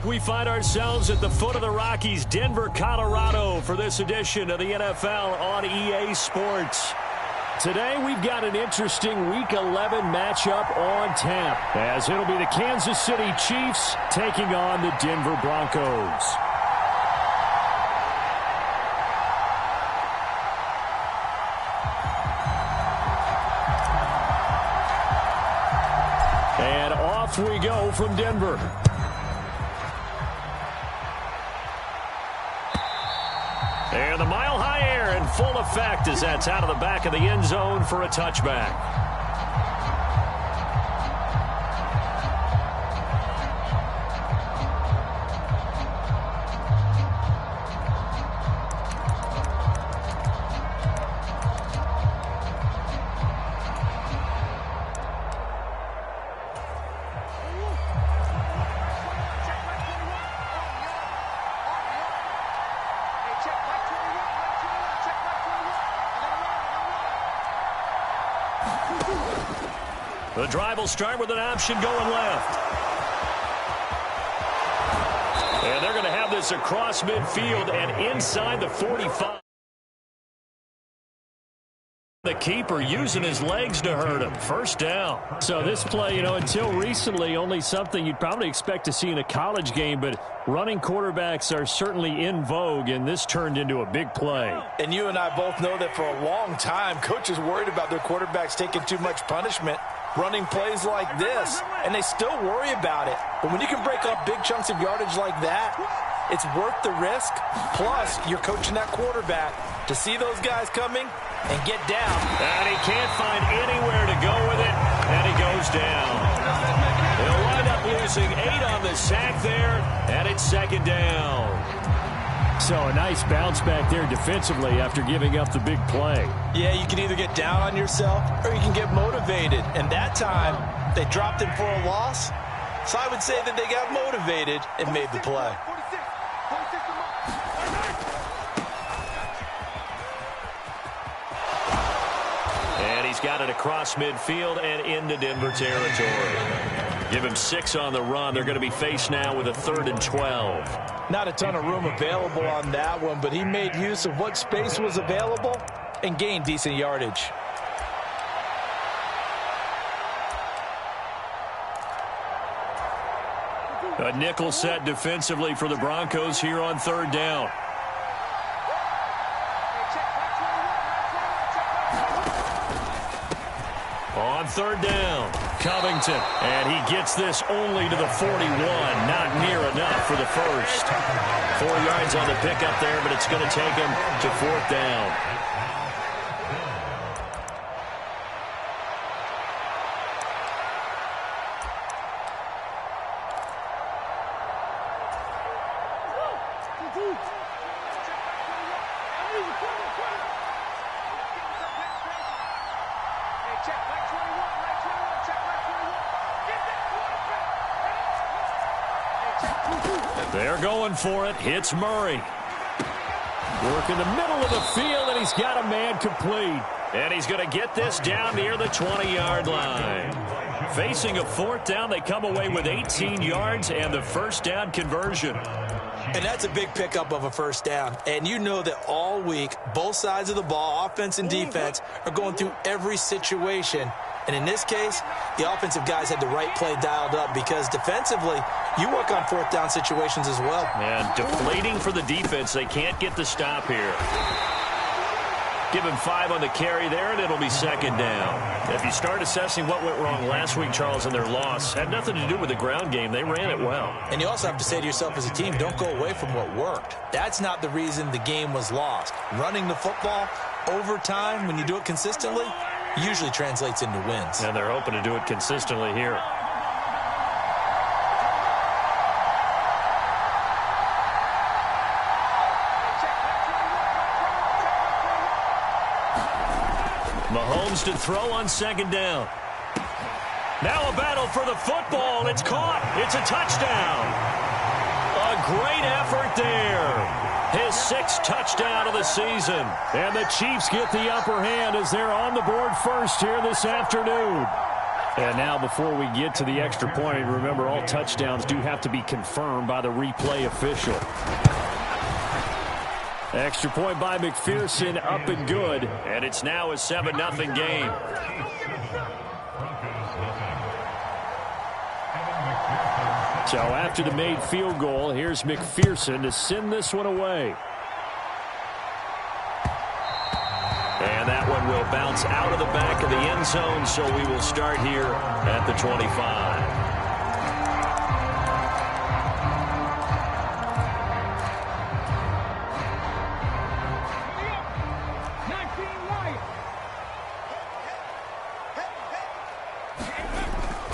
we find ourselves at the foot of the Rockies, Denver, Colorado, for this edition of the NFL on EA Sports. Today, we've got an interesting Week 11 matchup on tap, as it'll be the Kansas City Chiefs taking on the Denver Broncos. And off we go from Denver. And the mile-high air in full effect as that's out of the back of the end zone for a touchback. The drive will start with an option going left. And they're going to have this across midfield and inside the 45. The keeper using his legs to hurt him. First down. So this play, until recently, only something you'd probably expect to see in a college game, but running quarterbacks are certainly in vogue, and this turned into a big play. And you and I both know that for a long time, coaches worried about their quarterbacks taking too much punishment, running plays like this, and they still worry about it. But when you can break up big chunks of yardage like that, it's worth the risk. Plus, you're coaching that quarterback to see those guys coming and get down. And he can't find anywhere to go with it, and he goes down. He'll wind up losing 8 on the sack there, and it's second down. So a nice bounce back there defensively after giving up the big play. Yeah, you can either get down on yourself or you can get motivated. And that time, they dropped him for a loss. So I would say that they got motivated and made the play. And he's got it across midfield and into Denver territory. Give him 6 on the run. They're going to be faced now with a 3rd and 12. Not a ton of room available on that one, but he made use of what space was available and gained decent yardage. A nickel set defensively for the Broncos here on 3rd down. On 3rd down, Covington, and he gets this only to the 41, not near enough for the first. 4 yards on the pickup there, but it's going to take him to 4th down. They're going for it. Hits Murray. Work in the middle of the field, and he's got a man complete. And he's going to get this down near the 20-yard line. Facing a 4th down, they come away with 18 yards and the first down conversion. And that's a big pickup of a first down. And you know that all week, both sides of the ball, offense and defense, are going through every situation. And in this case, the offensive guys had the right play dialed up because defensively, you work on 4th down situations as well. And deflating for the defense. They can't get the stop here. Give him 5 on the carry there, and it'll be 2nd down. If you start assessing what went wrong last week, Charles, in their loss, had nothing to do with the ground game. They ran it well. And you also have to say to yourself as a team, don't go away from what worked. That's not the reason the game was lost. Running the football over time, when you do it consistently, usually translates into wins. And they're hoping to do it consistently here. Mahomes to throw on 2nd down. Now a battle for the football. It's caught. It's a touchdown. A great effort there. His 6th touchdown of the season. And the Chiefs get the upper hand as they're on the board first here this afternoon. And now before we get to the extra point, remember all touchdowns do have to be confirmed by the replay official. Extra point by McPherson, up and good. And it's now a 7-0 game. So after the made field goal, here's McPherson to send this one away. And that one will bounce out of the back of the end zone, so we will start here at the 25.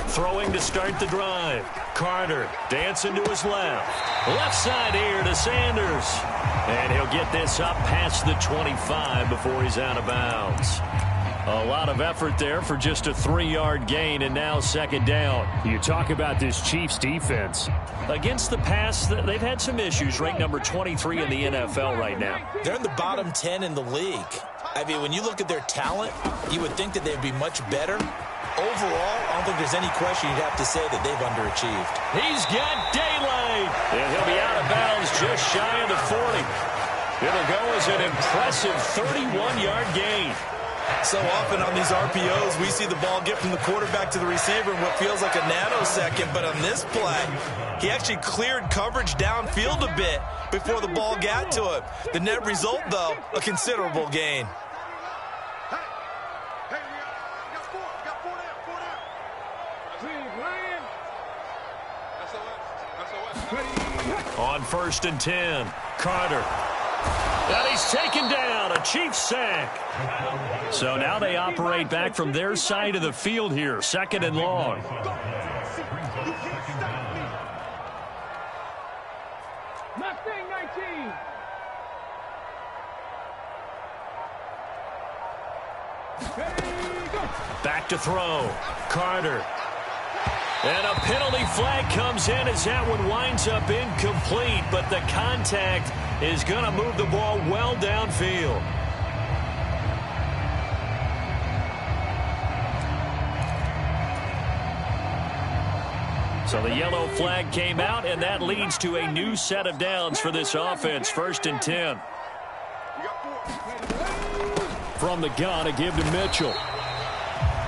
Throwing to start the drive. Carter dancing to his left. Left side here to Sanders. And he'll get this up past the 25 before he's out of bounds. A lot of effort there for just a 3-yard gain, and now second down. You talk about this Chiefs defense. Against the pass, they've had some issues. Ranked number 23 in the NFL right now. They're in the bottom 10 in the league. I mean, when you look at their talent, you would think that they'd be much better. Overall, I don't think there's any question you'd have to say that they've underachieved. He's got daylight. And he'll be out of bounds just shy of the 40. It'll go as an impressive 31-yard gain. So often on these RPOs, we see the ball get from the quarterback to the receiver in what feels like a nanosecond. But on this play, he actually cleared coverage downfield a bit before the ball got to him. The net result, though, a considerable gain. On 1st and 10, Carter. And he's taken down, a Chiefs sack. So now they operate back from their side of the field here, 2nd and long. Back to throw, Carter. And a penalty flag comes in as that one winds up incomplete, but the contact is going to move the ball well downfield. So the yellow flag came out, and that leads to a new set of downs for this offense. 1st and 10. From the gun, a give to Mitchell.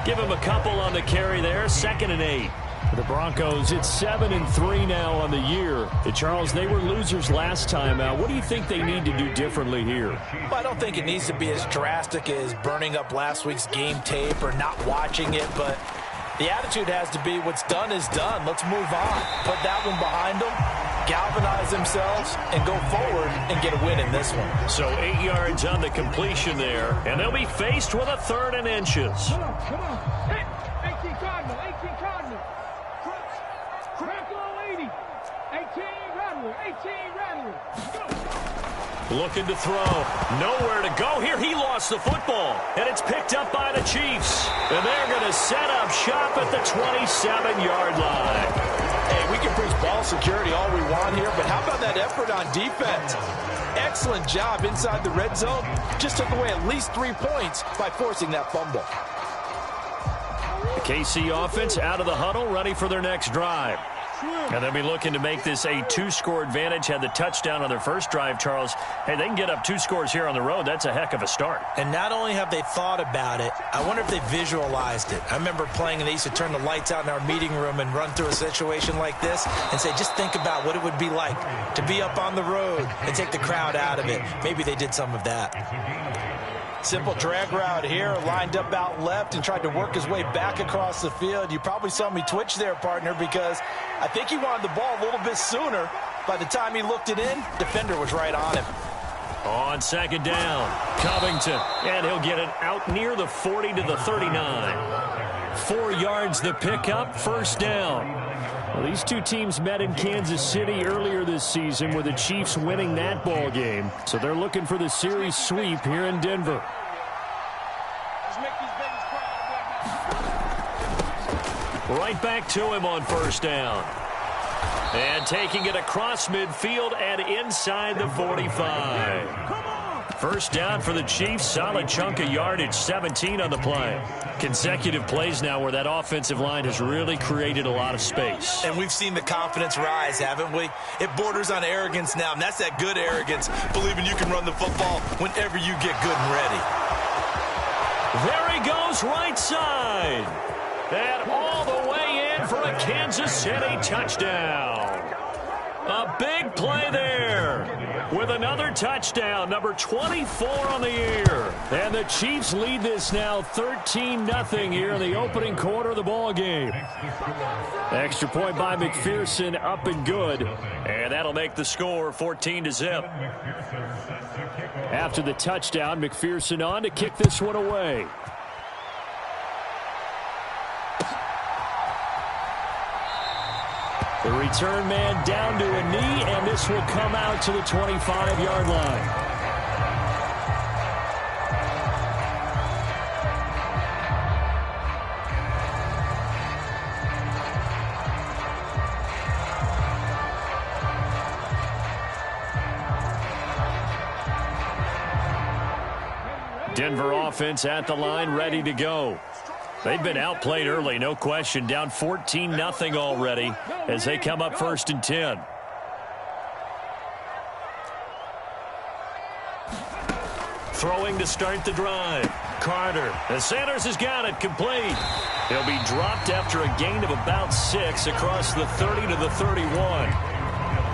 Give him a couple on the carry there. 2nd and 8. For the Broncos, it's 7-3 now on the year. Charles, they were losers last time out. What do you think they need to do differently here? Well, I don't think it needs to be as drastic as burning up last week's game tape or not watching it, but the attitude has to be what's done is done. Let's move on. Put that one behind them, galvanize themselves, and go forward and get a win in this one. So 8 yards on the completion there, and they'll be faced with a 3rd and inches. Come on. 18 Cardinal, 18 Cardinal. Crackle 80. 18 Rattler, 18 Rattler. Looking to throw. Nowhere to go here. He lost the football. And it's picked up by the Chiefs. And they're going to set up shop at the 27-yard line. Hey, we can preach ball security all we want here, but how about that effort on defense? Excellent job inside the red zone. Just took away at least 3 points by forcing that fumble. The KC offense out of the huddle, ready for their next drive. And they'll be looking to make this a 2-score advantage. Had the touchdown on their first drive, Charles. Hey, they can get up 2 scores here on the road. That's a heck of a start. And not only have they thought about it, I wonder if they visualized it. I remember playing and they used to turn the lights out in our meeting room and run through a situation like this and say, just think about what it would be like to be up on the road and take the crowd out of it. Maybe they did some of that. Simple drag route here, lined up out left and tried to work his way back across the field. You probably saw me twitch there, partner, because I think he wanted the ball a little bit sooner. By the time he looked it in, defender was right on him. On 2nd down, Covington, and he'll get it out near the 40 to the 39. 4 yards the pickup, 1st down. Well, these two teams met in Kansas City earlier this season with the Chiefs winning that ball game. So they're looking for the series sweep here in Denver. Right back to him on 1st down. And taking it across midfield and inside the 45. 1st down for the Chiefs. Solid chunk of yardage, 17 on the play. Consecutive plays now where that offensive line has really created a lot of space. And we've seen the confidence rise, haven't we? It borders on arrogance now, and that's that good arrogance, believing you can run the football whenever you get good and ready. There he goes, right side. And all the way in for a Kansas City touchdown. A big play there with another touchdown, number 24 on the year. And the Chiefs lead this now 13-0 here in the opening quarter of the ball game. Extra point by McPherson, up and good. And that'll make the score 14-0. After the touchdown, McPherson on to kick this one away. The return man down to a knee, and this will come out to the 25-yard line. Denver offense at the line, ready to go. They've been outplayed early, no question. Down 14-0 already as they come up 1st and 10. Throwing to start the drive. Carter. And Sanders has got it complete. He'll be dropped after a gain of about 6 across the 30 to the 31.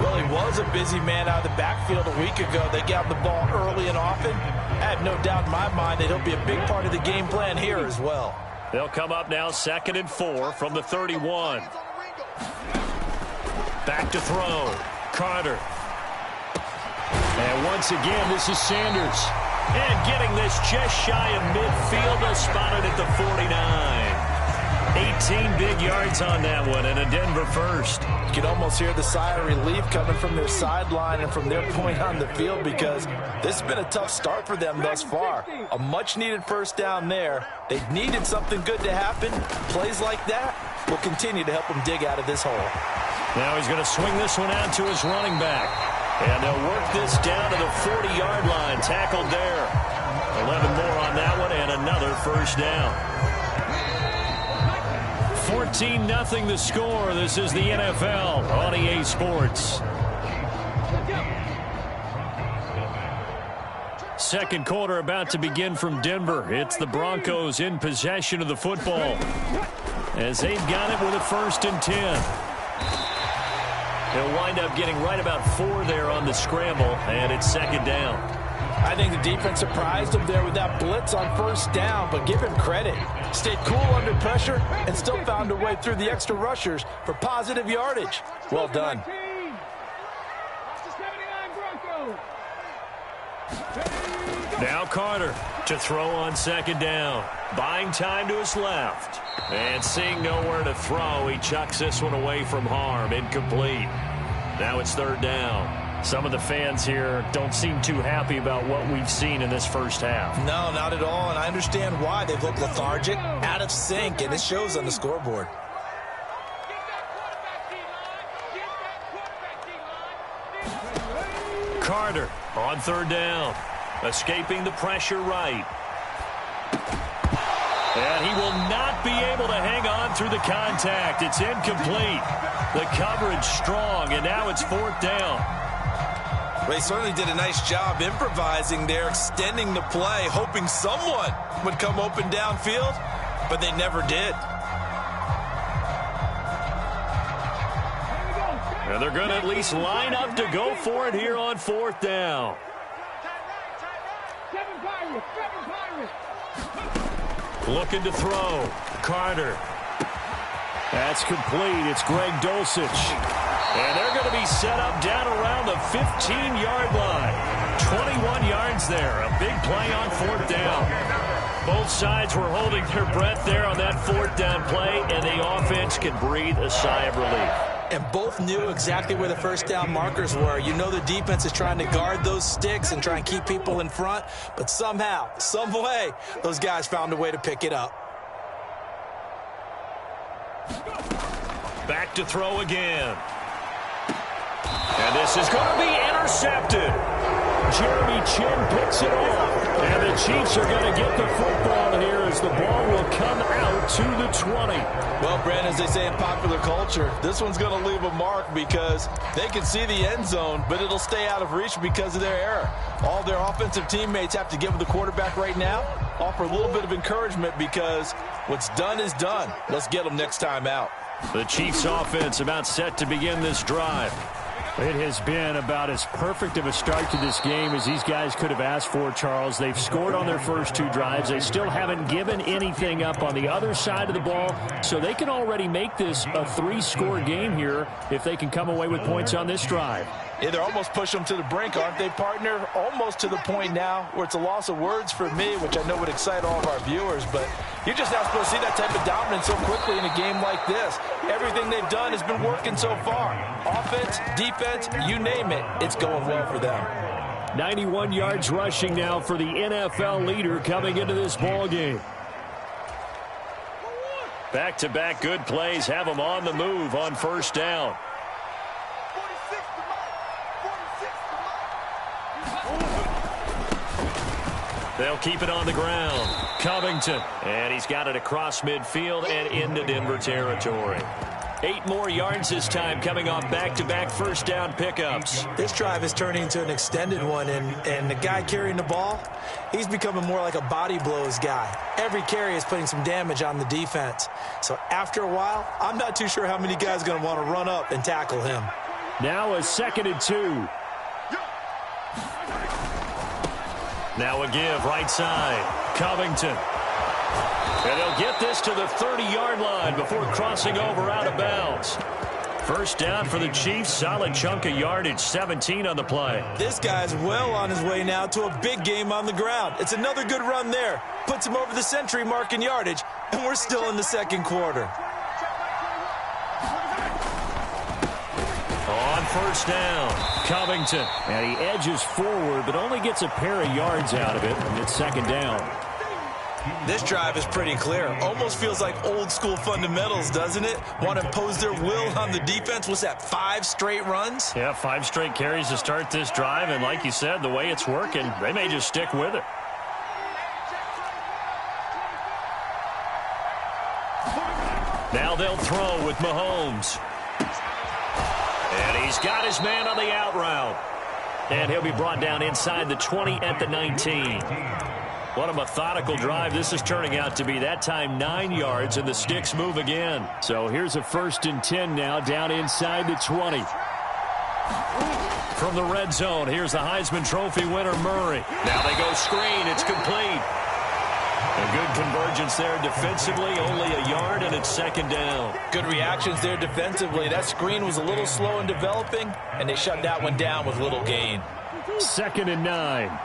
Well, he was a busy man out of the backfield a week ago. They got the ball early and often. I have no doubt in my mind that he'll be a big part of the game plan here as well. They'll come up now 2nd and 4 from the 31. Back to throw. Carter. And once again, this is Sanders. And getting this just shy of midfield. They'll spot it at the 49. 18 big yards on that one, and a Denver first. You can almost hear the sigh of relief coming from their sideline and from their point on the field, because this has been a tough start for them thus far. A much-needed first down there. They needed something good to happen. Plays like that will continue to help them dig out of this hole. Now he's going to swing this one out to his running back. And they'll work this down to the 40-yard line. Tackled there. 11 more on that one, and another first down. 14-0 the score. This is the NFL on EA Sports. Second quarter about to begin from Denver. It's the Broncos in possession of the football as they've got it with a 1st and 10. He'll wind up getting right about 4 there on the scramble, and it's 2nd down. I think the defense surprised him there with that blitz on 1st down, but give him credit. Stayed cool under pressure and still found a way through the extra rushers for positive yardage. Well done. Now Carter to throw on 2nd down. Buying time to his left. And seeing nowhere to throw, he chucks this one away from harm. Incomplete. Now it's 3rd down. Some of the fans here don't seem too happy about what we've seen in this first half. No, not at all, and I understand why. They've looked lethargic, out of sync, and it shows on the scoreboard. Carter on 3rd down. Escaping the pressure right. And he will not be able to hang on through the contact. It's incomplete. The coverage strong, and now it's 4th down. They certainly did a nice job improvising there, extending the play, hoping someone would come open downfield, but they never did. And they're going to at least line up to go for it here on 4th down. Looking to throw. Carter. That's complete. It's Greg Dulcich. And they're going to be set up down around the 15-yard line. 21 yards there. A big play on 4th down. Both sides were holding their breath there on that 4th down play, and the offense can breathe a sigh of relief. And both knew exactly where the 1st down markers were. You know the defense is trying to guard those sticks and try and keep people in front, but somehow, some way, those guys found a way to pick it up. Back to throw again. And this is going to be intercepted. Jeremy Chin picks it off. And the Chiefs are going to get the football here as the ball will come out to the 20. Well, Brandon, as they say in popular culture, this one's going to leave a mark because they can see the end zone, but it'll stay out of reach because of their error. All their offensive teammates have to give the quarterback right now, offer a little bit of encouragement because what's done is done. Let's get them next time out. The Chiefs offense about set to begin this drive. It has been about as perfect of a start to this game as these guys could have asked for, Charles. They've scored on their first two drives. They still haven't given anything up on the other side of the ball, so they can already make this a three-score game here if they can come away with points on this drive. Yeah, they're almost pushing them to the brink, aren't they, partner? Almost to the point now where it's a loss of words for me, which I know would excite all of our viewers, but you're just not supposed to see that type of dominance so quickly in a game like this. Everything they've done has been working so far. Offense, defense, you name it, it's going well for them. 91 yards rushing now for the NFL leader coming into this ball game. Back-to-back good plays have them on the move on first down. They'll keep it on the ground. Covington. And he's got it across midfield and into Denver territory. 8 more yards this time coming off back-to-back first down pickups. This drive is turning into an extended one, and the guy carrying the ball, he's becoming more like a body blows guy. Every carry is putting some damage on the defense. So after a while, I'm not too sure how many guys are going to want to run up and tackle him. Now a 2nd and 2. Now a give right side. Covington. And they'll get this to the 30-yard line before crossing over out of bounds. First down for the Chiefs. Solid chunk of yardage. 17 on the play. This guy's well on his way now to a big game on the ground. It's another good run there. Puts him over the century mark in yardage, and we're still in the second quarter. On first down, Covington. And he edges forward, but only gets a pair of yards out of it, and it's second down. This drive is pretty clear. Almost feels like old school fundamentals, doesn't it? Want to impose their will on the defense. What's that, 5 straight runs? Yeah, 5 straight carries to start this drive, and like you said, the way it's working, they may just stick with it. Now they'll throw with Mahomes. And he's got his man on the out route. And he'll be brought down inside the 20 at the 19. What a methodical drive this is turning out to be. That time 9 yards, and the sticks move again. So here's a 1st and 10 now down inside the 20. From the red zone, here's the Heisman Trophy winner, Murray. Now they go screen. It's complete. A good convergence there defensively, only a yard, and it's second down. Good reactions there defensively. That screen was a little slow in developing, and they shut that one down with little gain. 2nd and 9.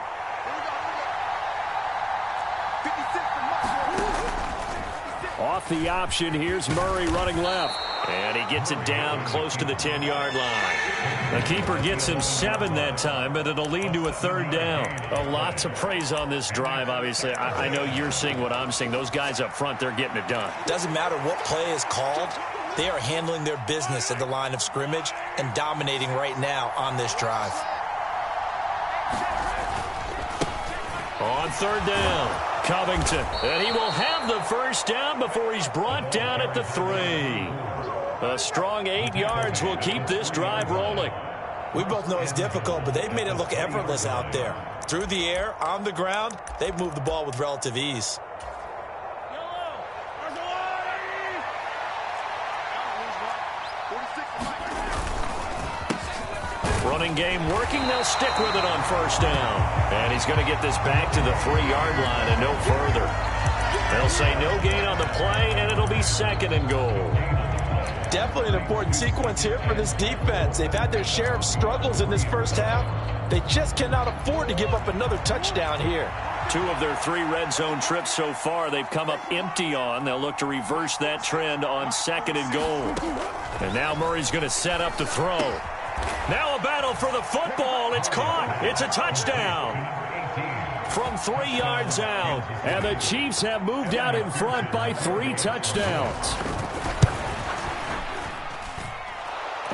Off the option, here's Murray running left. And he gets it down close to the 10-yard line. The keeper gets him 7 that time, but it'll lead to a 3rd down. A lot to praise on this drive, obviously. I know you're seeing what I'm seeing. Those guys up front, they're getting it done. Doesn't matter what play is called. They are handling their business at the line of scrimmage and dominating right now on this drive. On 3rd down, Covington. And he will have the first down before he's brought down at the 3. A strong 8 yards will keep this drive rolling. We both know it's difficult, but they've made it look effortless out there. Through the air, on the ground, they've moved the ball with relative ease. Running game working. They'll stick with it on first down. And he's going to get this back to the 3-yard line and no further. They'll say no gain on the play, and it'll be 2nd and goal. Definitely an important sequence here for this defense. They've had their share of struggles in this first half. They just cannot afford to give up another touchdown here. 2 of their 3 red zone trips so far they've come up empty on. They'll look to reverse that trend on 2nd and goal. And now Murray's going to set up to throw. Now a battle for the football. It's caught. It's a touchdown. From 3 yards out. And the Chiefs have moved out in front by 3 touchdowns.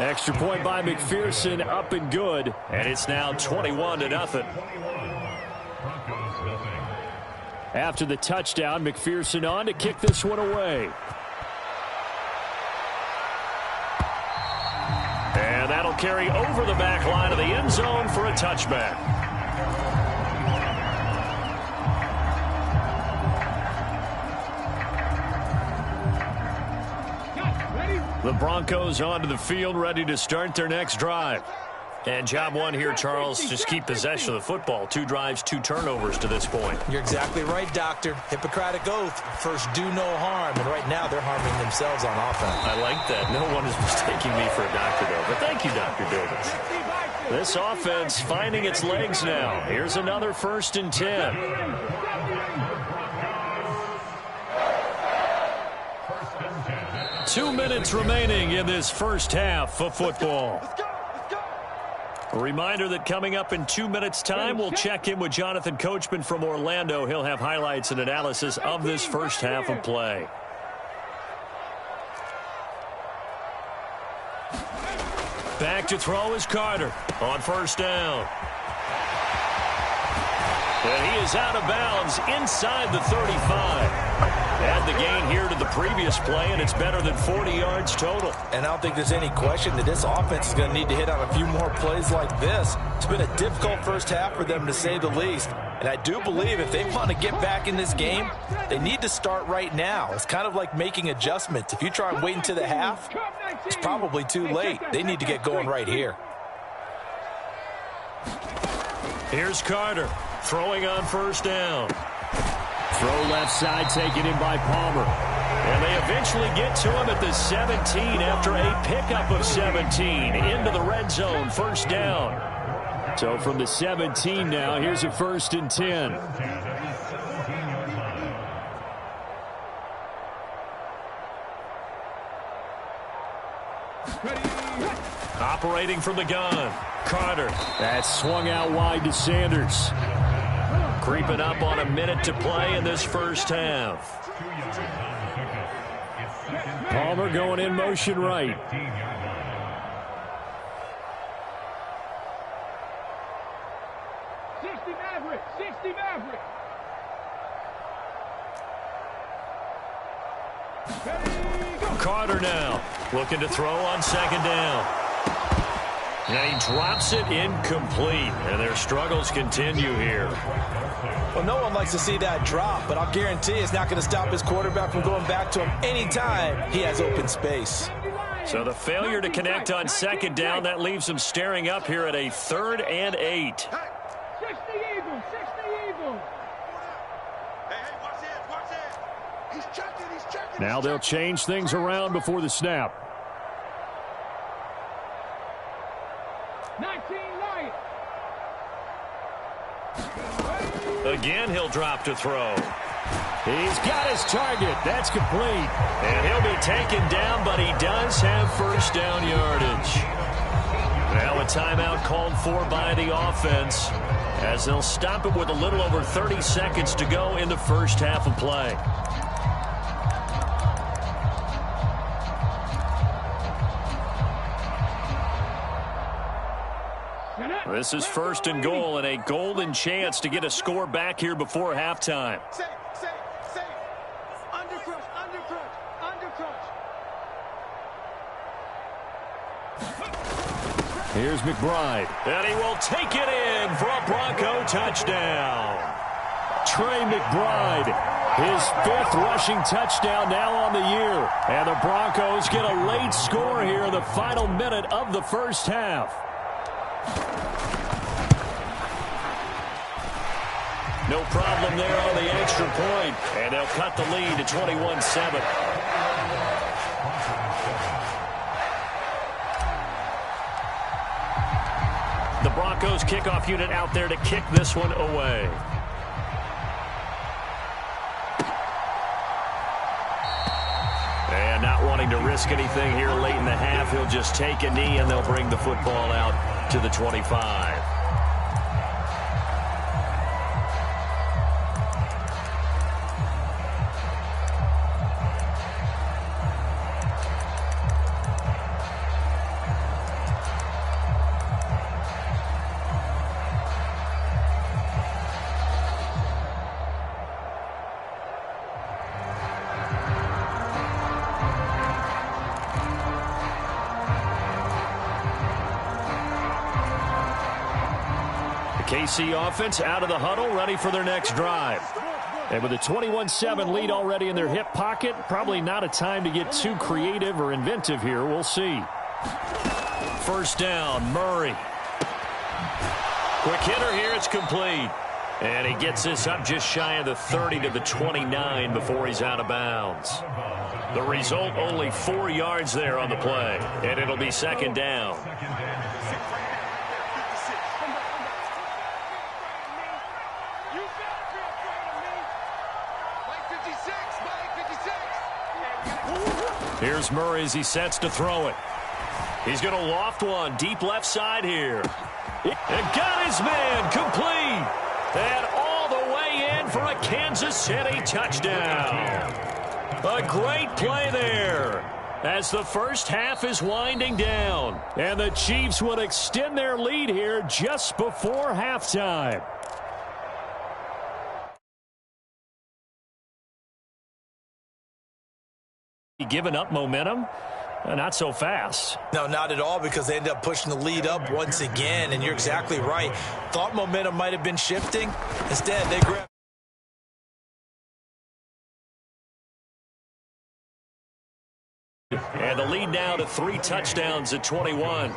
Extra point by McPherson, up and good. And it's now 21-0. After the touchdown, McPherson on to kick this one away. And that'll carry over the back line of the end zone for a touchback. The Broncos onto the field, ready to start their next drive. And job one here, Charles, just keep possession of the football. 2 drives, 2 turnovers to this point. You're exactly right, Doctor. Hippocratic oath. First, do no harm. And right now, they're harming themselves on offense. I like that. No one is mistaking me for a doctor, though. But thank you, Dr. Davis. This offense finding its legs now. Here's another 1st and 10. Two minutes remaining in this first half of football. A reminder that coming up in 2 minutes' time, we'll check in with Jonathan Coachman from Orlando. He'll have highlights and analysis of this first half of play. Back to throw is Carter on 1st down. And he is out of bounds inside the 35. Add the gain here to the previous play, and it's better than 40 yards total. And I don't think there's any question that this offense is going to need to hit on a few more plays like this. It's been a difficult first half for them, to say the least. And I do believe if they want to get back in this game, they need to start right now. It's kind of like making adjustments. If you try and wait until the half, it's probably too late. They need to get going right here. Here's Carter throwing on 1st down. Throw left side, taken in by Palmer. And they eventually get to him at the 17 after a pickup of 17 into the red zone, 1st down. So from the 17 now, here's a 1st and 10. Operating from the gun, Carter. That's swung out wide to Sanders. Creeping up on a minute to play in this first half. Palmer going in motion right. Carter now looking to throw on 2nd down. And he drops it incomplete. And their struggles continue here. Well, no one likes to see that drop, but I'll guarantee it's not going to stop his quarterback from going back to him anytime he has open space. So the failure to connect on 2nd down, that leaves him staring up here at a 3rd and 8. 60 Eagles, 60 Eagles. Hey, watch it. He's checking. Now they'll change things around before the snap. 19 Lions. Again, he'll drop to throw. He's got his target. That's complete. And he'll be taken down, but he does have 1st down yardage. Now a timeout called for by the offense, as they'll stop it with a little over 30 seconds to go in the first half of play. This is 1st and goal, and a golden chance to get a score back here before halftime. Safe. Under crunch. Here's McBride. And he will take it in for a Bronco touchdown. Trey McBride, his 5th rushing touchdown now on the year. And the Broncos get a late score here in the final minute of the first half. No problem there on the extra point. And they'll cut the lead to 21-7. The Broncos kickoff unit out there to kick this one away. And not wanting to risk anything here late in the half, he'll just take a knee and they'll bring the football out to the 25. KC offense out of the huddle, ready for their next drive. And with a 21-7 lead already in their hip pocket, probably not a time to get too creative or inventive here. We'll see. First down, Murray. Quick hitter here, it's complete. And he gets this up just shy of the 30 to the 29 before he's out of bounds. The result, only 4 yards there on the play. And it'll be second down. Here's Murray as he sets to throw it. He's going to loft one deep left side here. And got his man complete. And all the way in for a Kansas City touchdown. A great play there as the first half is winding down. And the Chiefs will extend their lead here just before halftime. Giving up momentum? Not so fast. No, not at all, because they end up pushing the lead up once again, and you're exactly right. Thought momentum might have been shifting. Instead, they grab. And the lead now to 3 touchdowns at 21.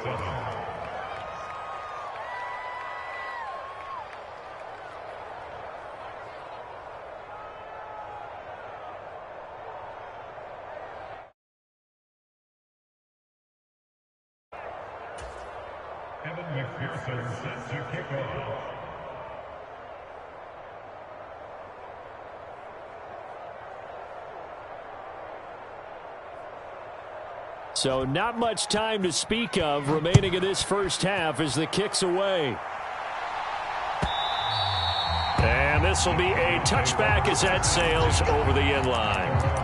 Set to kick off. So not much time to speak of remaining in this first half as the kick's away. And this will be a touchback as that sails over the end line.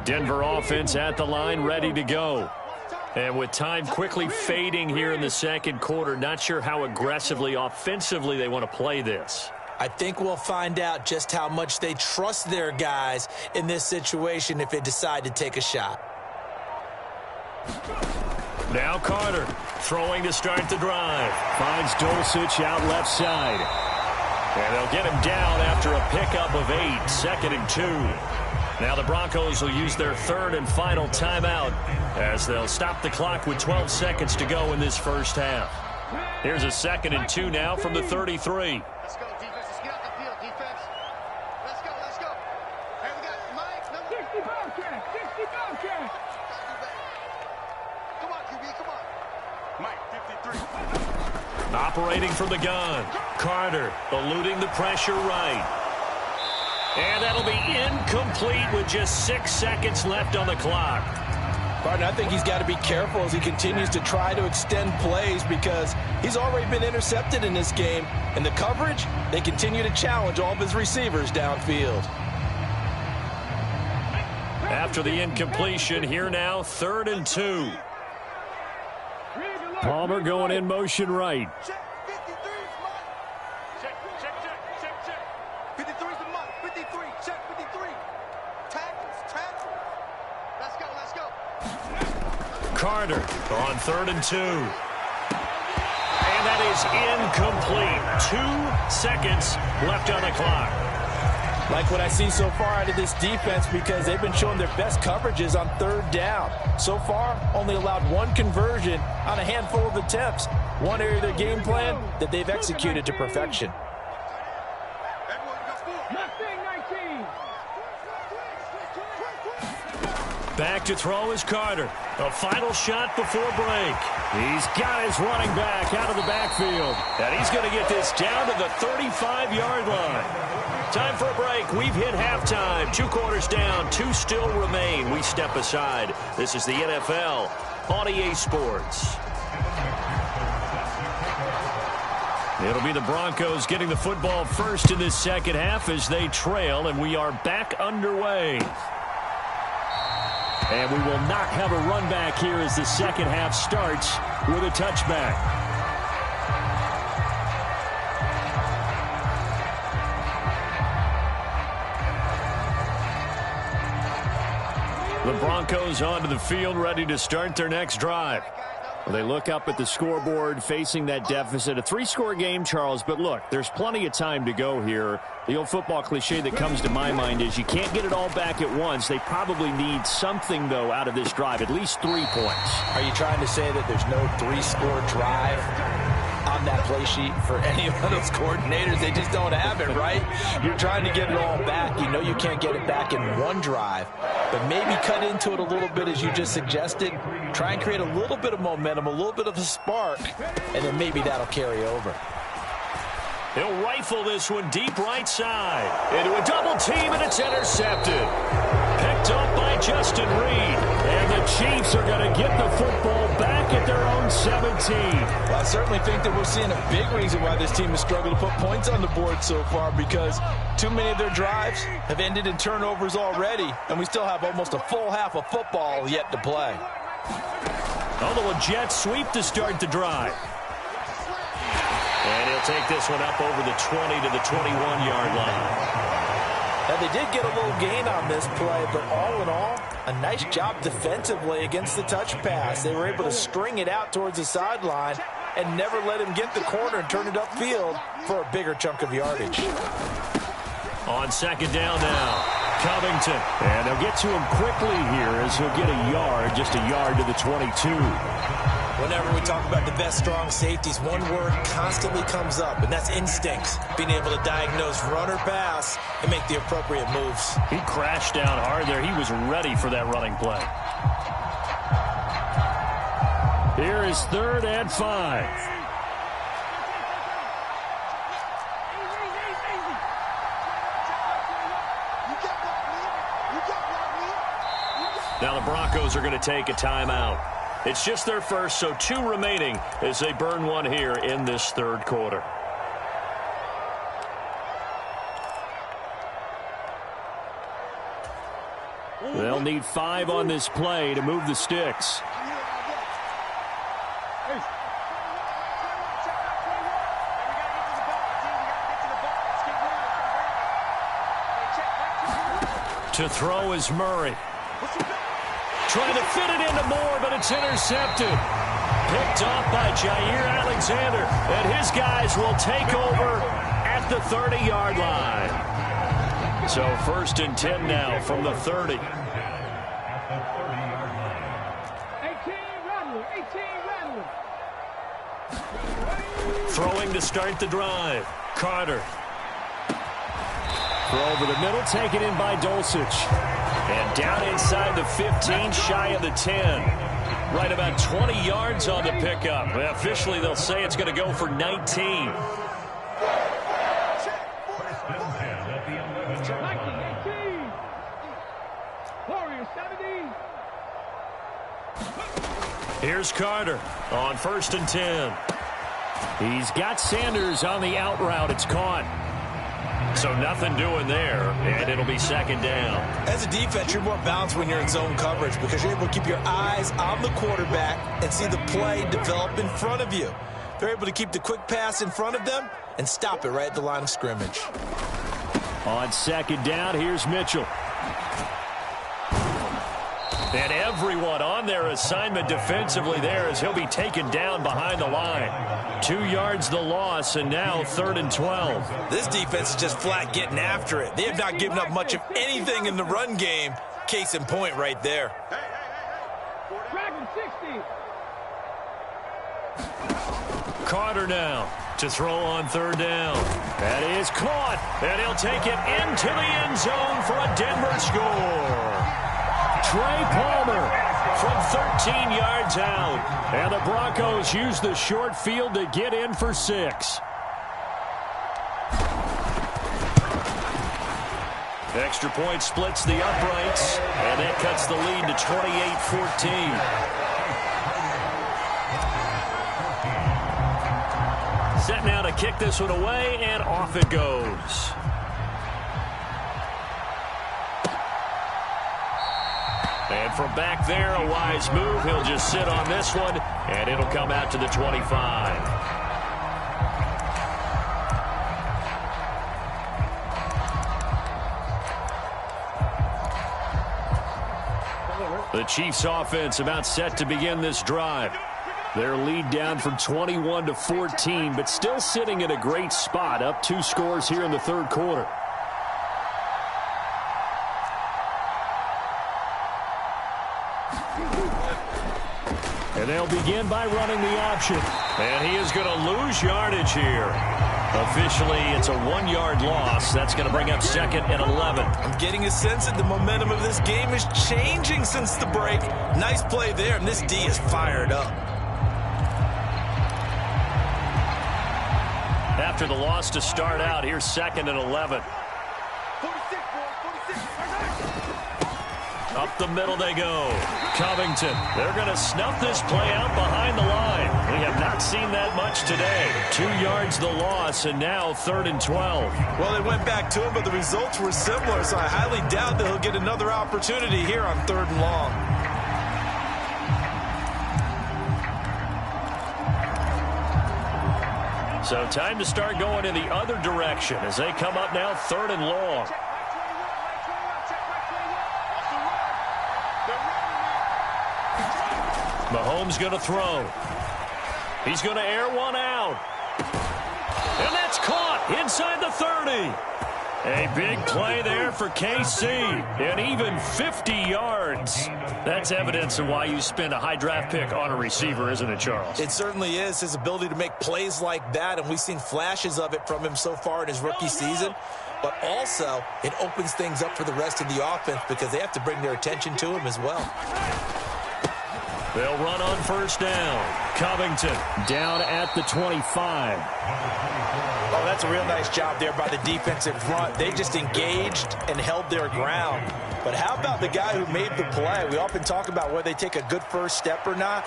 Denver offense at the line, ready to go. And with time quickly fading here in the second quarter, not sure how aggressively, offensively they want to play this. I think we'll find out just how much they trust their guys in this situation if they decide to take a shot. Now Carter throwing to start the drive. Finds Dulcich out left side. And they'll get him down after a pickup of 8, 2nd and 2. Now the Broncos will use their third and final timeout as they'll stop the clock with 12 seconds to go in this first half. Here's a 2nd and 2 now from the 33. Let's go, defense. Let's get out the field, defense. Let's go, let's go. Hey, we got Mike. 60 Bobcat, 60 Bobcat. Come on, QB, come on. Mike, 53. Operating from the gun. Carter eluding the pressure right. And that'll be incomplete with just 6 seconds left on the clock. Partner, I think he's got to be careful as he continues to try to extend plays because he's already been intercepted in this game. And the coverage, they continue to challenge all of his receivers downfield. After the incompletion, here now, 3rd and 2. Palmer going in motion right. Check, 53 is Mike. Check, check, check, check, check. 53 is the Mike. 53, check 53. Tackles, tackles. Let's go, let's go. Carter on 3rd and 2. And that is incomplete. 2 seconds left on the clock. Like what I see so far out of this defense because they've been showing their best coverages on 3rd down. So far, only allowed 1 conversion on a handful of attempts. One area of their game plan that they've executed to perfection. Mustang 19. Back to throw is Carter. A final shot before break. He's got his running back out of the backfield. And he's going to get this down to the 35-yard line. Time for a break. We've hit halftime. 2 quarters down. 2 still remain. We step aside. This is the NFL on EA Sports. It'll be the Broncos getting the football first in this second half as they trail, and we are back underway. And we will not have a run back here as the second half starts with a touchback. The Broncos onto the field, ready to start their next drive. Well, they look up at the scoreboard, facing that deficit. A 3-score game, Charles, but look, there's plenty of time to go here. The old football cliche that comes to my mind is you can't get it all back at once. They probably need something, though, out of this drive, at least 3 points. Are you trying to say that there's no 3-score drive on that play sheet for any of those coordinators? They just don't have it, right? You're trying to get it all back. You know you can't get it back in one drive, but maybe cut into it a little bit as you just suggested. Try and create a little bit of momentum, a little bit of a spark, and then maybe that'll carry over. He'll rifle this one deep right side. Into a double team, and it's intercepted. Picked up by Justin Reed. And the Chiefs are going to get the football back at their own 17. Well, I certainly think that we're seeing a big reason why this team has struggled to put points on the board so far, because too many of their drives have ended in turnovers already, and we still have almost a full half of football yet to play. Although a jet sweep to start the drive. And he'll take this one up over the 20 to the 21-yard line. Now, they did get a little gain on this play, but all in all, a nice job defensively against the touch pass. They were able to string it out towards the sideline and never let him get the corner and turn it upfield for a bigger chunk of yardage. On second down now, Covington. And they'll get to him quickly here as he'll get a yard, just a yard to the 22. Whenever we talk about the best strong safeties, one word constantly comes up, and that's instincts. Being able to diagnose run or pass and make the appropriate moves. He crashed down hard there. He was ready for that running play. Here is 3rd and 5. Now the Broncos are going to take a timeout. It's just their first, so 2 remaining as they burn one here in this 3rd quarter. They'll need 5 on this play to move the sticks. To throw is Murray. Trying to fit it into Moore, but it's intercepted. Picked off by Jair Alexander, and his guys will take over at the 30-yard line. So 1st and 10 now from the 30. 18 Rattler. Throwing to start the drive. Carter. Throw over the middle, taken in by Dulcich. And down inside the 15, shy of the 10. Right about 20 yards on the pickup. Well, officially, they'll say it's going to go for 19. Here's Carter on 1st and 10. He's got Sanders on the out route. It's caught. So nothing doing there, and it'll be 2nd down. As a defense, you're more balanced when you're in zone coverage because you're able to keep your eyes on the quarterback and see the play develop in front of you. They're able to keep the quick pass in front of them and stop it right at the line of scrimmage. On 2nd down, here's Mitchell. And everyone on their assignment defensively there as he'll be taken down behind the line. 2 yards the loss, and now 3rd and 12. This defense is just flat getting after it. They have not given up much of anything in the run game. Case in point right there. Dragon 60. Carter now to throw on 3rd down. That is caught, and he'll take it into the end zone for a Denver score. Trey Palmer from 13 yards out. And the Broncos use the short field to get in for 6. Extra point splits the uprights, and that cuts the lead to 28-14. Set now to kick this one away, and off it goes. And from back there, a wise move. He'll just sit on this one, and it'll come out to the 25. The Chiefs offense about set to begin this drive. Their lead down from 21 to 14, but still sitting in a great spot, up 2 scores here in the third quarter. And they'll begin by running the option. And he is going to lose yardage here. Officially, it's a 1-yard loss. That's going to bring up 2nd and 11. I'm getting a sense that the momentum of this game is changing since the break. Nice play there, and this D is fired up. After the loss to start out, here's 2nd and 11. 46, boys, 46. Up the middle they go. Covington. They're going to snuff this play out behind the line. We have not seen that much today. 2 yards the loss, and now 3rd and 12. Well, they went back to him, but the results were similar, so I highly doubt that he'll get another opportunity here on 3rd and long. So time to start going in the other direction as they come up now 3rd and long. Mahomes going to throw. He's going to air one out. And that's caught inside the 30. A big play there for KC. And even 50 yards. That's evidence of why you spend a high draft pick on a receiver, isn't it, Charles? It certainly is. His ability to make plays like that, and we've seen flashes of it from him so far in his rookie season. But also, it opens things up for the rest of the offense because they have to bring their attention to him as well. They'll run on 1st down. Covington down at the 25. Oh, that's a real nice job there by the defensive front. They just engaged and held their ground. But how about the guy who made the play? We often talk about whether they take a good first step or not.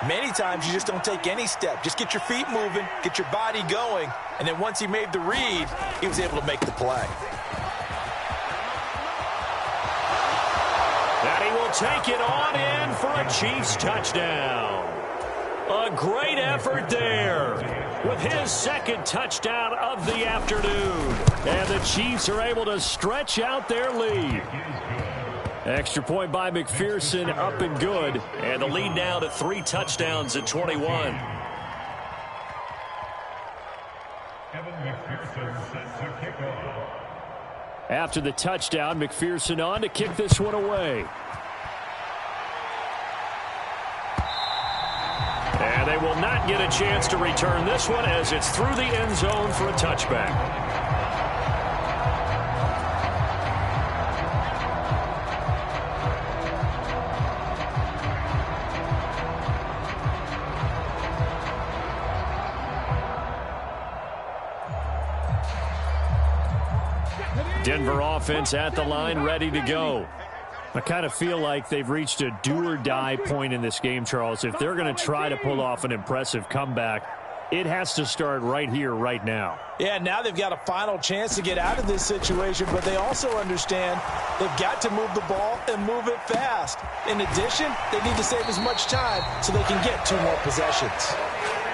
Many times you just don't take any step. Just get your feet moving, get your body going, and then once he made the read, he was able to make the play. And he will take it on in for a Chiefs touchdown. A great effort there with his 2nd touchdown of the afternoon. And the Chiefs are able to stretch out their lead. Extra point by McPherson, up and good. And the lead now to 3 touchdowns at 21. Kevin McPherson set to kick off. After the touchdown, McPherson on to kick this one away. And they will not get a chance to return this one as it's through the end zone for a touchback. Denver offense at the line, ready to go. I kind of feel like they've reached a do-or-die point in this game, Charles. If they're going to try to pull off an impressive comeback, it has to start right here, right now. Yeah, now they've got a final chance to get out of this situation, but they also understand they've got to move the ball and move it fast. In addition, they need to save as much time so they can get 2 more possessions.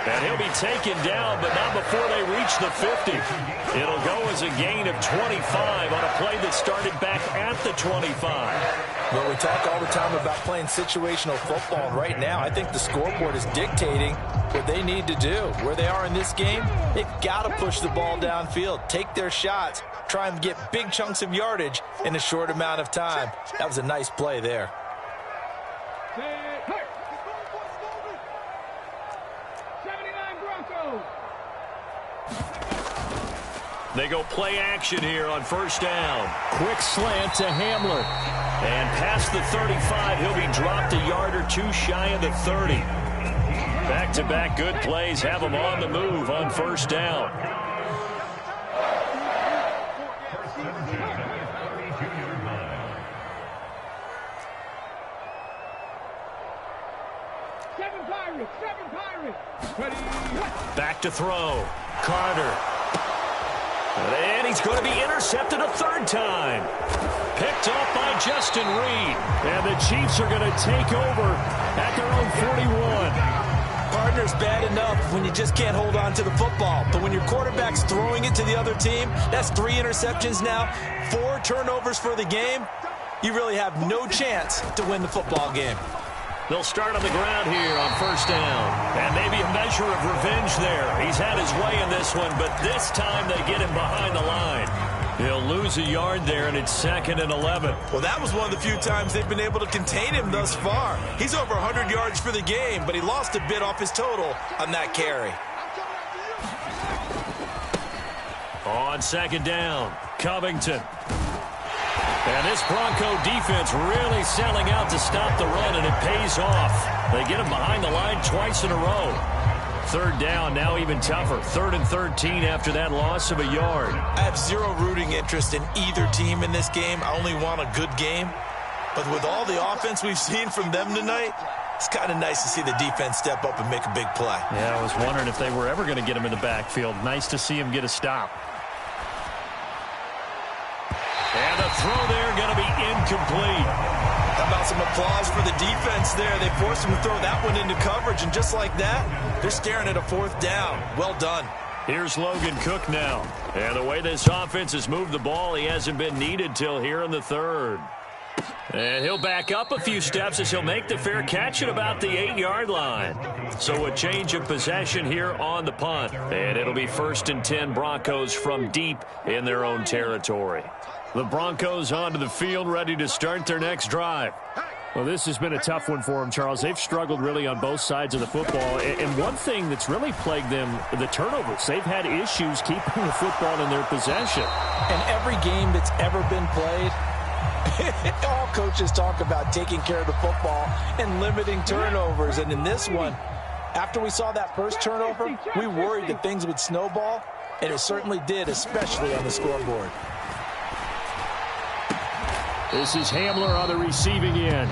And he'll be taken down, but not before they reach the 50. It'll go as a gain of 25 on a play that started back at the 25. Well, we talk all the time about playing situational football, and right now I think the scoreboard is dictating what they need to do. Where they are in this game, they've got to push the ball downfield, take their shots, try and get big chunks of yardage in a short amount of time. That was a nice play there. 79 Broncos. They go play action here on 1st down. Quick slant to Hamler. And past the 35, he'll be dropped a yard or 2 shy of the 30. Back-to-back good plays have him on the move on 1st down. Seven Pirates. Back to throw. Carter. And he's going to be intercepted a third time. Picked off by Justin Reed. And the Chiefs are going to take over at their own 41. Partner's bad enough when you just can't hold on to the football. But when your quarterback's throwing it to the other team, that's 3 interceptions now, 4 turnovers for the game. You really have no chance to win the football game. They'll start on the ground here on first down. And maybe a measure of revenge there. He's had his way in this one, but this time they get him behind the line. He'll lose a yard there, and it's 2nd and 11. Well, that was one of the few times they've been able to contain him thus far. He's over 100 yards for the game, but he lost a bit off his total on that carry. On 2nd down, Covington. And this Bronco defense really selling out to stop the run, and it pays off. They get him behind the line twice in a row. 3rd down, now even tougher. 3rd and 13 after that loss of a yard. I have zero rooting interest in either team in this game. I only want a good game. But with all the offense we've seen from them tonight, it's kind of nice to see the defense step up and make a big play. Yeah, I was wondering if they were ever going to get him in the backfield. Nice to see him get a stop. And the throw there going to be incomplete. How about some applause for the defense there? They forced him to throw that one into coverage, and just like that, they're staring at a 4th down. Well done. Here's Logan Cook now. And the way this offense has moved the ball, he hasn't been needed till here in the 3rd. And he'll back up a few steps as he'll make the fair catch at about the 8-yard line. So a change of possession here on the punt. And it'll be 1st and 10 Broncos from deep in their own territory. The Broncos onto the field, ready to start their next drive. Well, this has been a tough one for them, Charles. They've struggled really on both sides of the football. And one thing that's really plagued them, the turnovers. They've had issues keeping the football in their possession. And every game that's ever been played, all coaches talk about taking care of the football and limiting turnovers. And in this one, after we saw that first turnover, we worried that things would snowball, and it certainly did, especially on the scoreboard. This is Hamler on the receiving end.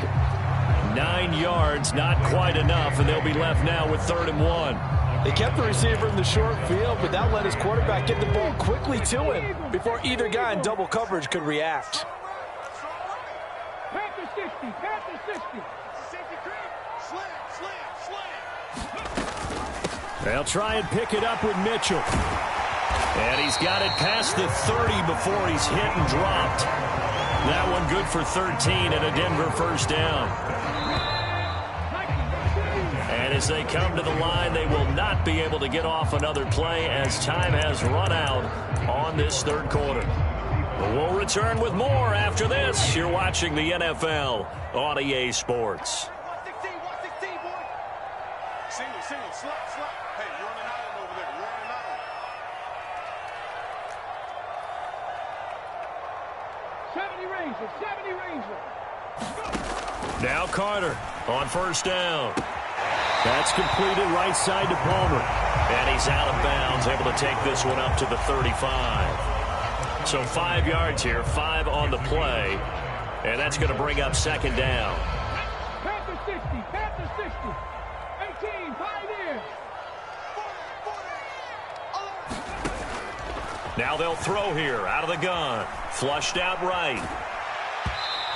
9 yards, not quite enough, and they'll be left now with 3rd and 1. They kept the receiver in the short field, but that let his quarterback get the ball quickly to him before either guy in double coverage could react. Panther 60, Panther 60. They'll try and pick it up with Mitchell. And he's got it past the 30 before he's hit and dropped. That one good for 13 and a Denver 1st down. And as they come to the line, they will not be able to get off another play as time has run out on this 3rd quarter. We'll return with more after this. You're watching the NFL on EA Sports. 116, boy. Single, slot. Hey, you're on an island over there. You're on an island. 70 Ranger. Now Carter on 1st down. That's completed right side to Palmer. And he's out of bounds, able to take this one up to the 35. So 5 yards here, 5 on the play. And that's going to bring up 2nd down. Panther 60, Panther 60. 18, Pioneers. Now they'll throw here out of the gun. Flushed out right.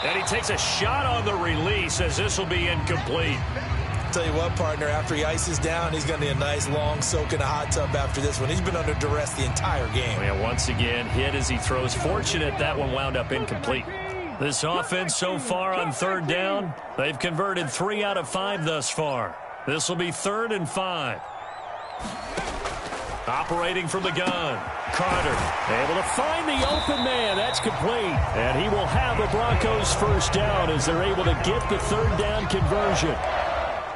And he takes a shot on the release as this will be incomplete. Tell you what, partner, after he ices down, he's going to need a nice long soak in a hot tub after this one. He's been under duress the entire game. Yeah, once again, hit as he throws. Fortunate that one wound up incomplete. This offense so far on 3rd down, they've converted 3 out of 5 thus far. This will be 3rd and 5. Operating from the gun. Carter able to find the open man. That's complete. And he will have the Broncos 1st down as they're able to get the 3rd down conversion.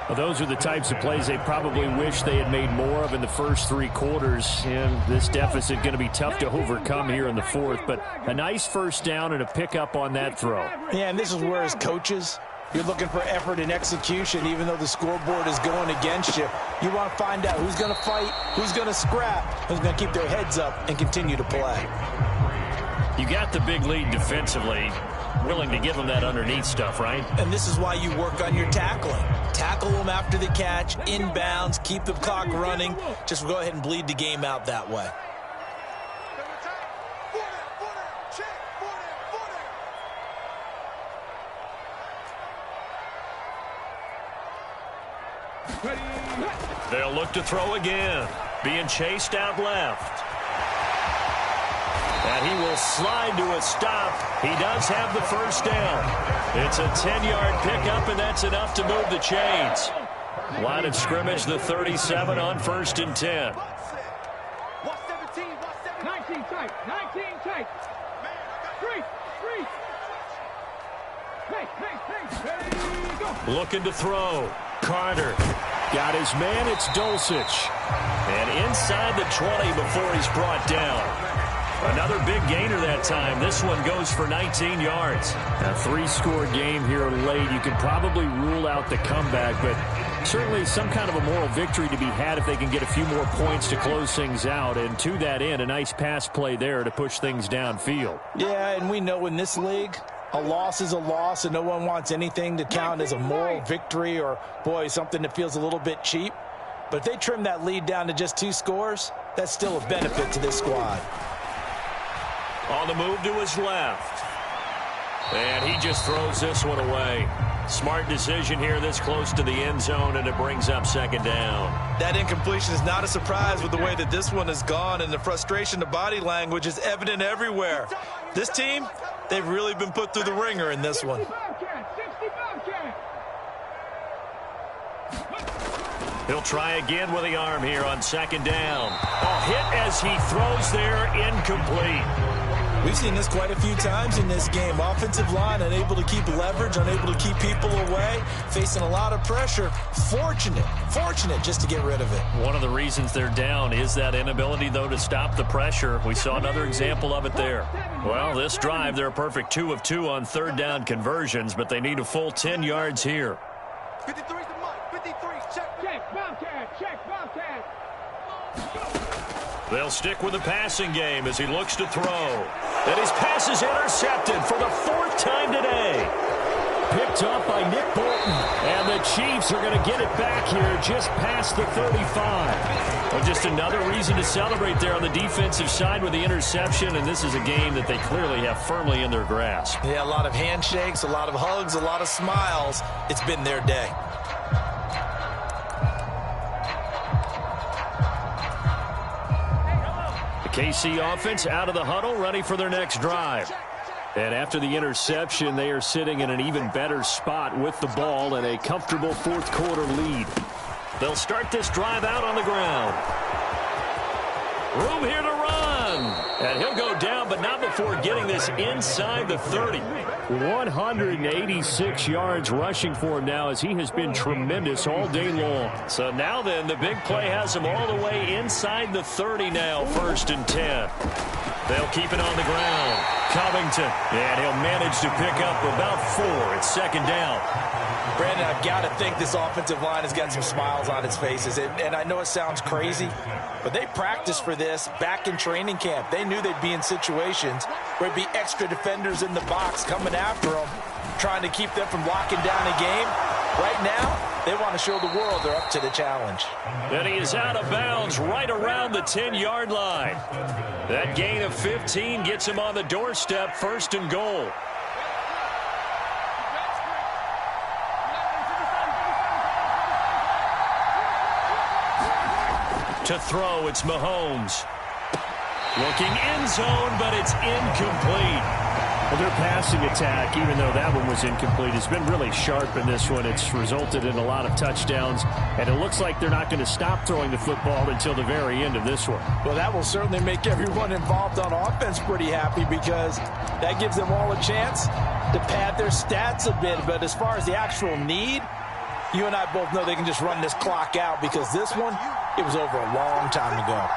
Well, those are the types of plays they probably wish they had made more of in the first 3 quarters. And this deficit going to be tough to overcome here in the 4th. But a nice 1st down and a pickup on that throw. Yeah, and this is where as coaches, you're looking for effort and execution, even though the scoreboard is going against you. You want to find out who's going to fight, who's going to scrap, who's going to keep their heads up and continue to play. You got the big lead defensively. Willing to give them that underneath stuff, right? And this is why you work on your tackling. Tackle them after the catch, inbounds, keep the clock running. Just go ahead and bleed the game out that way. Ready, hit. They'll look to throw again. Being chased out left. And he will slide to a stop. He does have the first down. It's a 10-yard pickup, and that's enough to move the chains. Line of scrimmage, the 37 on 1st and 10. Watch 17, watch 17. 19 tight, 19 tight. Street. Hey, ready, go. Looking to throw. Carter got his man. It's Dulcich. And inside the 20 before he's brought down. Another big gainer that time. This one goes for 19 yards. A 3-score game here late. You can probably rule out the comeback, but certainly some kind of a moral victory to be had if they can get a few more points to close things out. And to that end, a nice pass play there to push things downfield. Yeah, and we know in this league, a loss is a loss, and no one wants anything to count as a moral victory or, boy, something that feels a little bit cheap. But if they trim that lead down to just 2 scores, that's still a benefit to this squad. On the move to his left. And he just throws this one away. Smart decision here this close to the end zone, and it brings up 2nd down. That incompletion is not a surprise with the way that this one has gone, and the frustration, the body language is evident everywhere. This team, they've really been put through the ringer in this one. 60 Bobcat. He'll try again with the arm here on 2nd down. A hit as he throws there, incomplete. We've seen this quite a few times in this game. Offensive line unable to keep leverage, unable to keep people away, facing a lot of pressure. Fortunate just to get rid of it. One of the reasons they're down is that inability, though, to stop the pressure. We saw another example of it there. Well, this drive, they're a perfect 2 of 2 on 3rd down conversions, but they need a full 10 yards here. 53's the mark. 53, check. Check Bobcat. They'll stick with the passing game as he looks to throw. And his pass is intercepted for the 4th time today. Picked up by Nick Bolton. And the Chiefs are going to get it back here just past the 35. Well, just another reason to celebrate there on the defensive side with the interception. And this is a game that they clearly have firmly in their grasp. Yeah, a lot of handshakes, a lot of hugs, a lot of smiles. It's been their day. KC offense out of the huddle, ready for their next drive. And after the interception, they are sitting in an even better spot with the ball and a comfortable 4th quarter lead. They'll start this drive out on the ground. Room here to run. And he'll go down, but not before getting this inside the 30. 186 yards rushing for him now as he has been tremendous all day long. So now then, the big play has him all the way inside the 30 now, 1st and 10. They'll keep it on the ground. Covington, and he'll manage to pick up about 4. It's 2nd down. Brandon, I've got to think this offensive line has got some smiles on its faces. And I know it sounds crazy, but they practiced for this back in training camp. They knew they'd be in situations where there'd be extra defenders in the box coming after them, trying to keep them from locking down a game. Right now, they want to show the world they're up to the challenge. And he is out of bounds right around the 10-yard line. That gain of 15 gets him on the doorstep, 1st and goal. To throw, it's Mahomes. Looking end zone, but it's incomplete. Well, their passing attack, even though that one was incomplete, has been really sharp in this one. It's resulted in a lot of touchdowns, and it looks like they're not going to stop throwing the football until the very end of this one. Well, that will certainly make everyone involved on offense pretty happy because that gives them all a chance to pad their stats a bit. But as far as the actual need, you and I both know they can just run this clock out because this one, it was over a long time ago.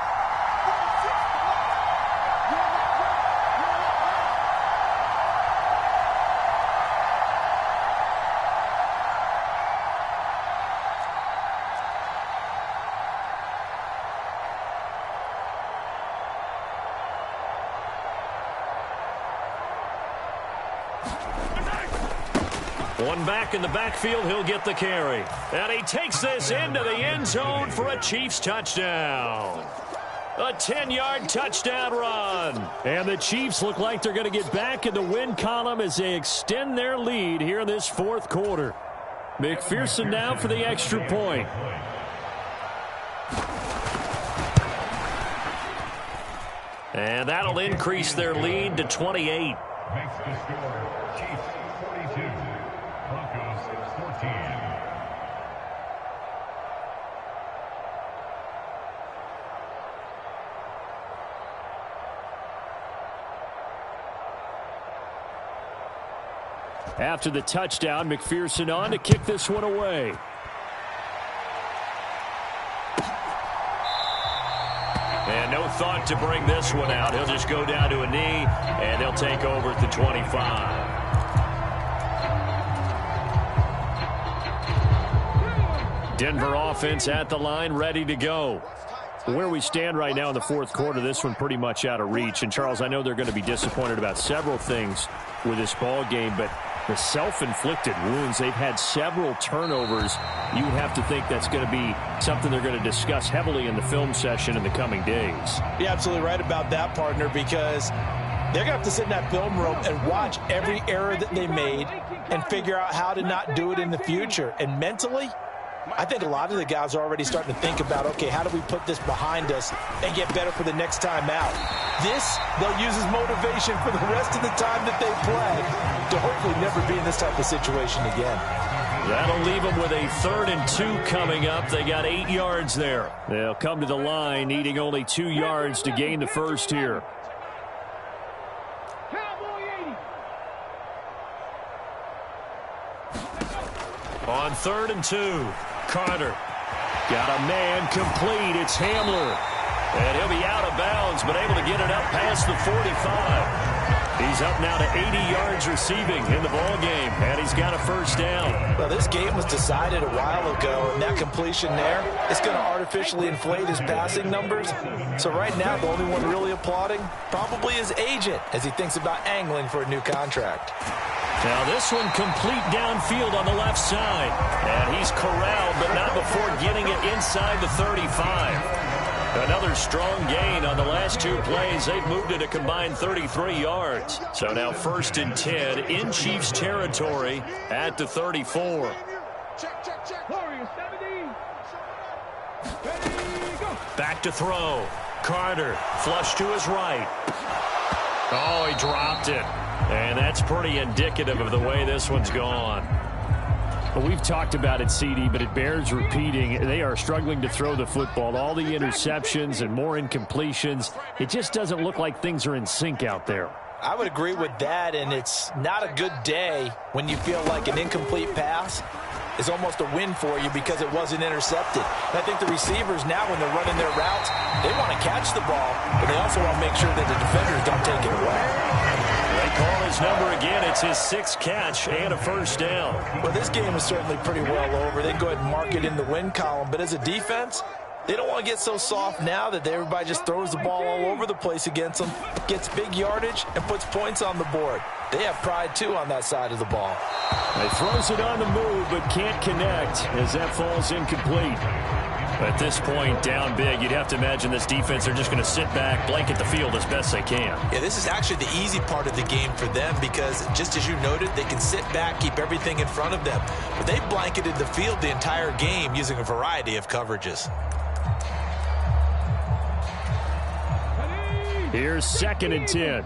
One back in the backfield, he'll get the carry. And he takes this into the end zone for a Chiefs touchdown. A 10-yard touchdown run. And the Chiefs look like they're going to get back in the win column as they extend their lead here in this 4th quarter. McPherson now for the extra point. And that'll increase their lead to 28. Makes the score Chiefs 42, Broncos 14. After the touchdown, McPherson on to kick this one away. And no thought to bring this one out. He'll just go down to a knee, and they'll take over at the 25. Denver offense at the line, ready to go. Where we stand right now in the fourth quarter, this one pretty much out of reach. And, Charles, I know they're going to be disappointed about several things with this ball game, but the self-inflicted wounds, they've had several turnovers. You would have to think that's going to be something they're going to discuss heavily in the film session in the coming days. You're absolutely right about that, partner, because they're going to have to sit in that film room and watch every error that they made and figure out how to not do it in the future. And mentally, I think a lot of the guys are already starting to think about, okay, how do we put this behind us and get better for the next time out? This, they'll use as motivation for the rest of the time that they play to hopefully never be in this type of situation again. That'll leave them with a 3rd and 2 coming up. They got 8 yards there. They'll come to the line needing only 2 yards to gain the first here. On 3rd and 2, Carter got a man complete. It's Hamler. And he'll be out of bounds, but able to get it up past the 45. He's up now to 80 yards receiving in the ball game, and he's got a first down. Well, this game was decided a while ago, and that completion there is going to artificially inflate his passing numbers. So right now, the only one really applauding probably his agent as he thinks about angling for a new contract. Now this one complete downfield on the left side. And he's corralled, but not before getting it inside the 35. Another strong gain on the last 2 plays. They've moved it a combined 33 yards. So now 1st and 10 in Chiefs territory at the 34. Back to throw. Carter, flush to his right. Oh, he dropped it. And that's pretty indicative of the way this one's gone. Well, we've talked about it, CD, but it bears repeating. They are struggling to throw the football. All the interceptions and more incompletions. It just doesn't look like things are in sync out there. I would agree with that, and it's not a good day when you feel like an incomplete pass is almost a win for you because it wasn't intercepted. And I think the receivers now, when they're running their routes, they want to catch the ball, but they also want to make sure that the defenders don't take it away. They call his number again. It's his 6th catch and a first down. Well, this game is certainly pretty well over. They can go ahead and mark it in the win column. But as a defense, they don't want to get so soft now that everybody just throws the ball all over the place against them, gets big yardage, and puts points on the board. They have pride, too, on that side of the ball. He throws it on the move, but can't connect as that falls incomplete. At this point, down big, you'd have to imagine this defense are just going to sit back, blanket the field as best they can. Yeah, this is actually the easy part of the game for them because, just as you noted, they can sit back, keep everything in front of them. But they blanketed the field the entire game using a variety of coverages. Here's 2nd and 10.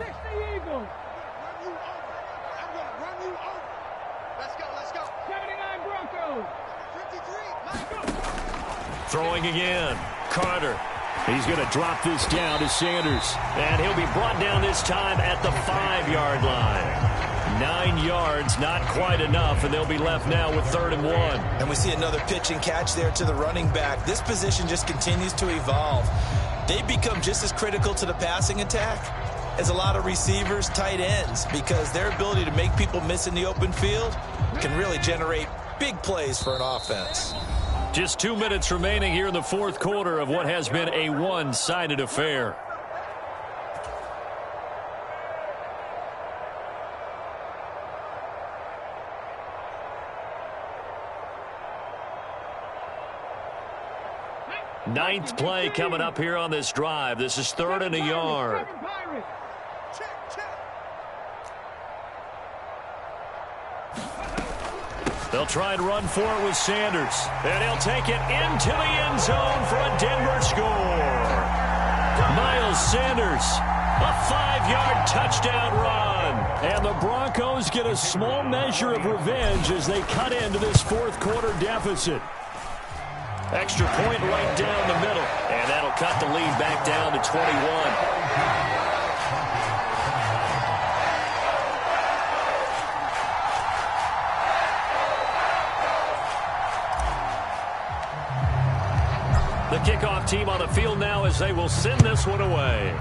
Throwing again. Carter. He's going to drop this down to Sanders. And he'll be brought down this time at the 5-yard line. 9 yards, not quite enough, and they'll be left now with 3rd and 1. And we see another pitch and catch there to the running back. This position just continues to evolve. They become just as critical to the passing attack as a lot of receivers, tight ends, because their ability to make people miss in the open field can really generate big plays for an offense. Just 2 minutes remaining here in the fourth quarter of what has been a one-sided affair. Ninth play coming up here on this drive. This is 3rd and a yard. They'll try and run for it with Sanders. And he'll take it into the end zone for a Denver score. Miles Sanders, a 5-yard touchdown run. And the Broncos get a small measure of revenge as they cut into this fourth quarter deficit. Extra point right down the middle. And that'll cut the lead back down to 21. The kickoff team on the field now as they will send this one away.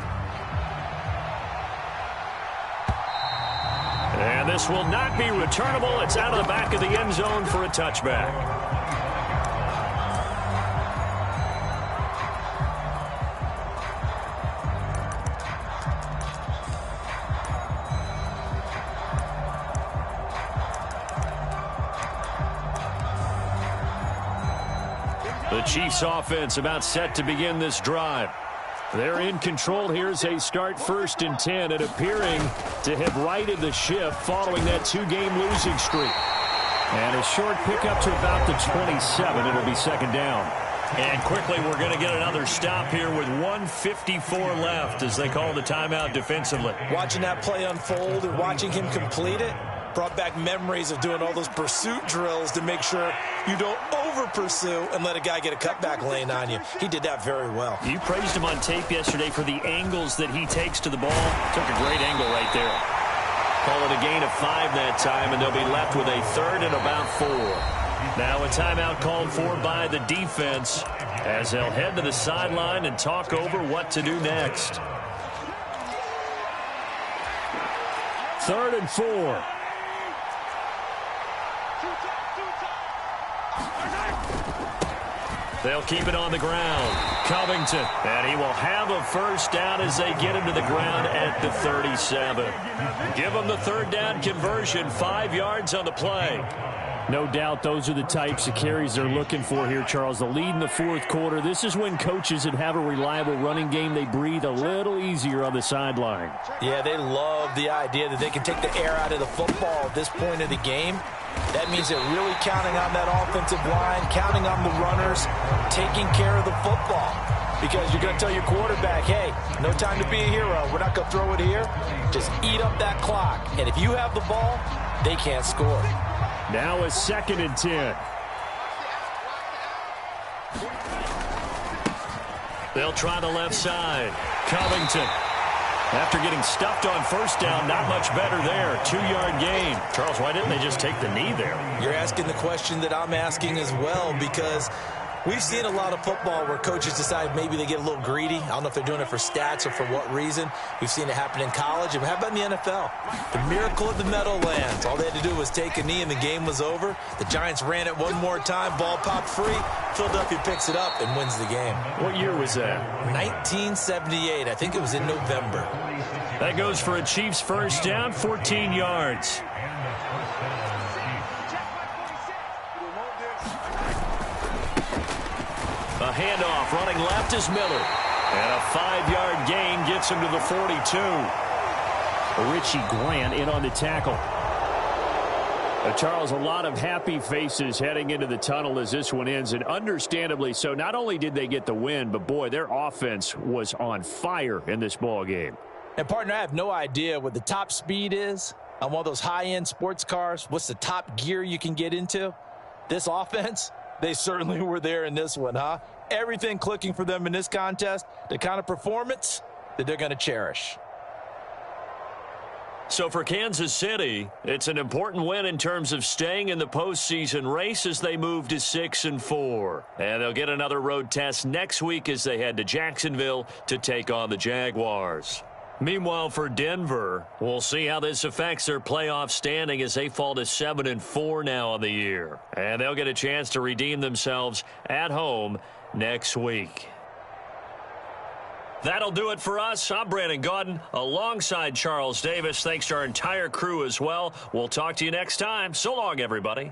And this will not be returnable. It's out of the back of the end zone for a touchback. The Chiefs offense about set to begin this drive. They're in control here as they start 1st and 10 and appearing to have righted the ship following that 2-game losing streak. And a short pickup to about the 27. It'll be 2nd down. And quickly we're going to get another stop here with 1:54 left as they call the timeout defensively. Watching that play unfold and watching him complete it brought back memories of doing all those pursuit drills to make sure you don't over-pursue and let a guy get a cutback lane on you. He did that very well. You praised him on tape yesterday for the angles that he takes to the ball. Took a great angle right there. Call it a gain of 5 that time, and they'll be left with a 3rd and about 4. Now a timeout called for by the defense as they'll head to the sideline and talk over what to do next. 3rd and 4. They'll keep it on the ground. Covington, and he will have a 1st down as they get him to the ground at the 37. Give them the 3rd down conversion, 5 yards on the play. No doubt those are the types of carries they're looking for here, Charles. The lead in the fourth quarter. This is when coaches that have a reliable running game, they breathe a little easier on the sideline. Yeah, they love the idea that they can take the air out of the football at this point of the game. That means they're really counting on that offensive line, counting on the runners, taking care of the football. Because you're going to tell your quarterback, hey, no time to be a hero. We're not going to throw it here. Just eat up that clock. And if you have the ball, they can't score. Now a 2nd and 10. They'll try the left side. Covington. After getting stuffed on 1st down, not much better there. 2-yard gain. Charles, why didn't they just take the knee there? You're asking the question that I'm asking as well, because we've seen a lot of football where coaches decide maybe they get a little greedy. I don't know if they're doing it for stats or for what reason. We've seen it happen in college. And how about in the NFL? The miracle of the Meadowlands. All they had to do was take a knee and the game was over. The Giants ran it one more time. Ball popped free. Philadelphia picks it up and wins the game. What year was that? 1978. I think it was in November. That goes for a Chiefs 1st down, 14 yards. A handoff running left is Miller. And a 5-yard gain gets him to the 42. Richie Grant in on the tackle. Charles, a lot of happy faces heading into the tunnel as this one ends, and understandably so. Not only did they get the win, but boy, their offense was on fire in this ball game. And partner, I have no idea what the top speed is on one of those high-end sports cars. What's the top gear you can get into? This offense, they certainly were there in this one, huh? Everything clicking for them in this contest, the kind of performance that they're going to cherish. So for Kansas City, it's an important win in terms of staying in the postseason race as they move to 6-4. And they'll get another road test next week as they head to Jacksonville to take on the Jaguars. Meanwhile, for Denver, we'll see how this affects their playoff standing as they fall to 7-4 now on the year. And they'll get a chance to redeem themselves at home next week. That'll do it for us. I'm Brandon Gaudin alongside Charles Davis. Thanks to our entire crew as well. We'll talk to you next time. So long, everybody.